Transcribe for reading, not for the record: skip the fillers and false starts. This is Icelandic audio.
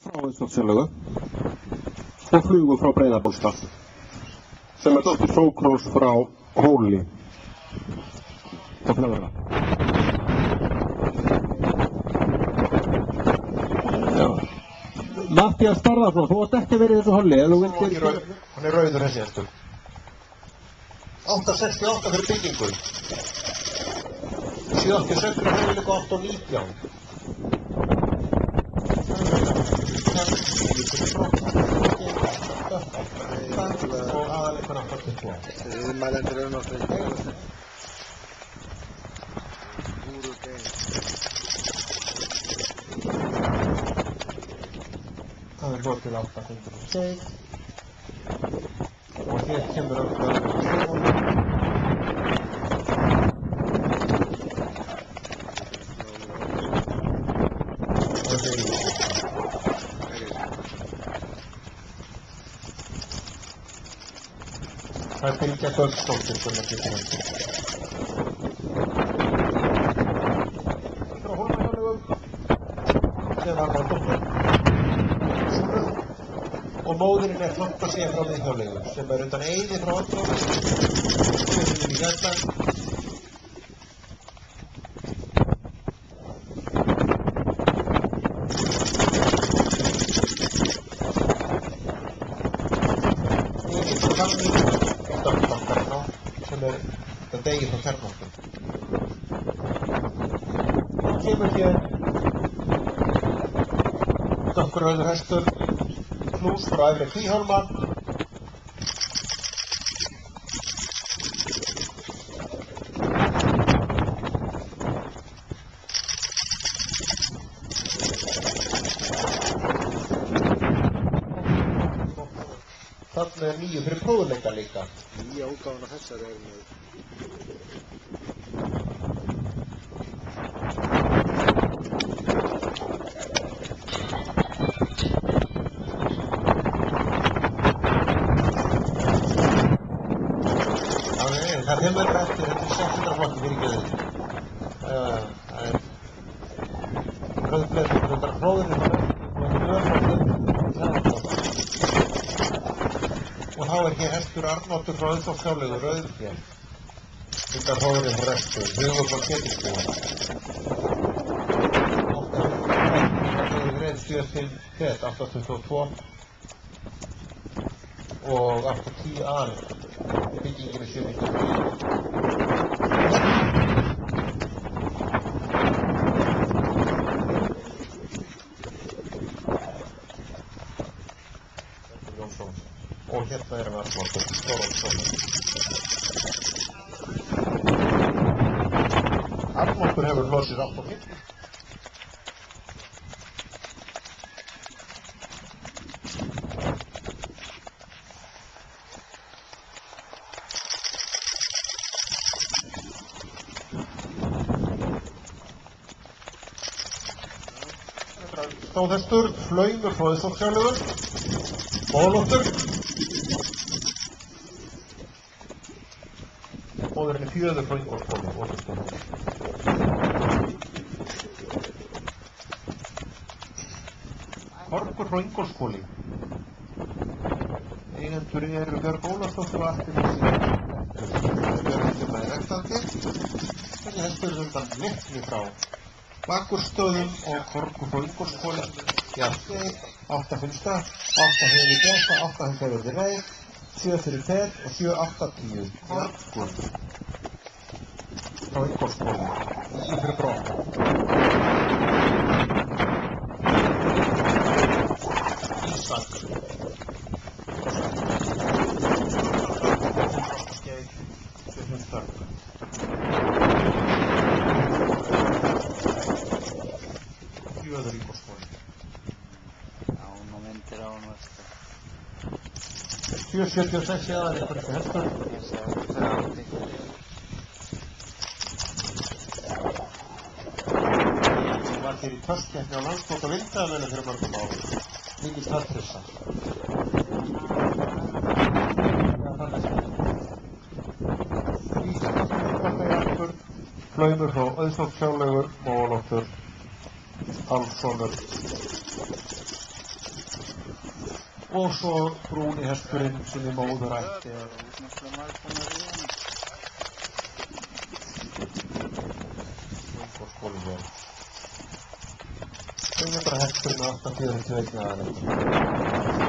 frá Auðsholtssélaugu og flugu frá Breiðabólstað sem dóttir Sókrós frá Hóli og Flögra. Matthías Barðarsson, þú átt ekki verið í þessu holli eða þú vildir... Hann rauður þessi hestur. 868 fyrir byggingu. 786 fyrir heimilega 819. Og aðaleikur 82. Viðmælendur náttúrulega Það lokið 806 og hér kemur það er fylgja Göldstóttir sem getur hendur. Frá Hólmahjálfum sem var bara dóttir og móðurinn Fantasía frá Miðhjáleigu sem undan Eiði frá Oddfrjóði sem í hérna Egil frá Gamli Dökkbankar sem þetta Degi frá Kjarnóttum og kemur hér dökkurrauður hestur Knús frá Efri Kvíhólma Þarna 9 fyrir prófuleika líka. Nýja útgáfan af þessari með Það er 500 eftir, þetta er 600 flokki fyrir geðið. Það er rauðbleður, þetta er hróðurinn og og þá er hér hestur Arnóttur frá Auðsholtssélaugu rauðbleð. Þetta er hróðurinn frá restur, hugur frá Ketilsbúa. 8 greið 7 fet, 822 og 810 aðeins. Byggingin er 793. Jónsson. Og hérna er hann Arnóttur, Þorvaldsson. Arnóttur hefur losið 850. Stóðhestur, Flaumur frá Auðsholtssélaugu, Mólóttur. Móðurinn er Fjöður frá Ingólfsskóli, Óttarskóli. Korgur frá Ingólfsskóli. Eigendur eru Björg Ólafsdóttir og Artur Jónsson. Björg sem er rektandi. Þessi hestur er undan Leikni frá Vakurstöðum og Korgur frá Ingólfsskóli. Jarti, 8 fylgsta, 8 hefur besta, 8 hefur reið, 7 fyrir fer og 7, 8, 10. Korgur frá Ingólfsskóli, 9 fyrir brott. Ísak. Skeið, 7 störg. Fjöður Ingólfsskóli. á momentir á næsta. 776 aðeins fyrir þessi hestur. Þessi átti. Sem var hér í törskeppni á landsmót og vindaðamönnum fyrir mörgum árum. Mikið starftrissa. Flaumur frá Auðsholtssélaugu, Mólóttur, Hálfssonur Og svo brúni hesturinn sem í móðurætti er Rússneska markbúnar í hann. Ungurskólinn hér. 500 hesturinn og 841 aðeins.